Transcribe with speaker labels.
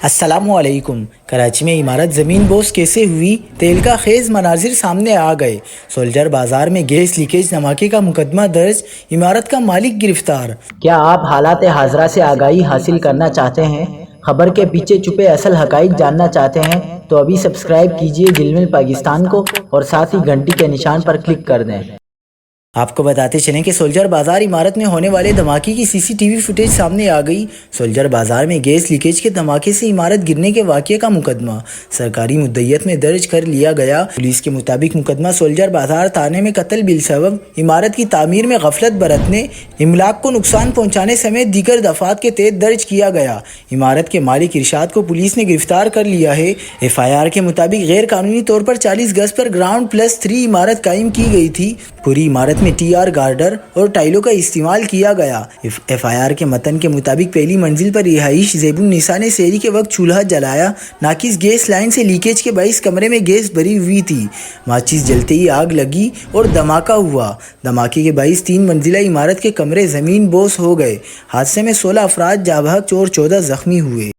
Speaker 1: السلام علیکم۔ کراچی میں عمارت زمین بوس کیسے ہوئی، تہلکہ خیز مناظر سامنے آ گئے۔ سولجر بازار میں گیس لیکیج دھماکے کا مقدمہ درج، عمارت کا مالک گرفتار۔
Speaker 2: کیا آپ حالات حاضرہ سے آگاہی حاصل کرنا چاہتے ہیں؟ خبر کے پیچھے چھپے اصل حقائق جاننا چاہتے ہیں تو ابھی سبسکرائب کیجئے جلمل پاکستان کو اور ساتھ ہی گھنٹی کے نشان پر کلک کر دیں۔
Speaker 1: آپ کو بتاتے چلیں کہ سولجر بازار عمارت میں ہونے والے دھماکے کی سی سی ٹی وی فوٹیج سامنے آ گئی۔ سولجر بازار میں گیس لیکیج کے دھماکے سے عمارت گرنے کے واقعے کا مقدمہ سرکاری مدعیت میں درج کر لیا گیا۔ پولیس کے مطابق مقدمہ سولجر بازار تھانے میں قتل بالسبب عمارت کی تعمیر میں غفلت برتنے، املاک کو نقصان پہنچانے سمیت دیگر دفعات کے تحت درج کیا گیا۔ عمارت کے مالک ارشاد کو پولیس نے گرفتار کر لیا ہے۔ ایف آئی آر کے مطابق غیر قانونی طور پر 40 گز پر گراؤنڈ پلس 3 عمارت قائم کی گئی تھی۔ پوری عمارت میں ٹی آر گارڈر اور ٹائلوں کا استعمال کیا گیا۔ ایف آئی آر کے متن کے مطابق پہلی منزل پر رہائش زیب النساء نے سحری کے وقت چولہا جلایا۔ ناقص گیس لائن سے لیکیج کے باعث کمرے میں گیس بھری ہوئی تھی۔ ماچس جلتے ہی آگ لگی اور دھماکہ ہوا۔ دھماکے کے باعث 3 منزلہ عمارت کے کمرے زمین بوس ہو گئے۔ حادثے میں 16 افراد جاں بحق اور 14 زخمی ہوئے۔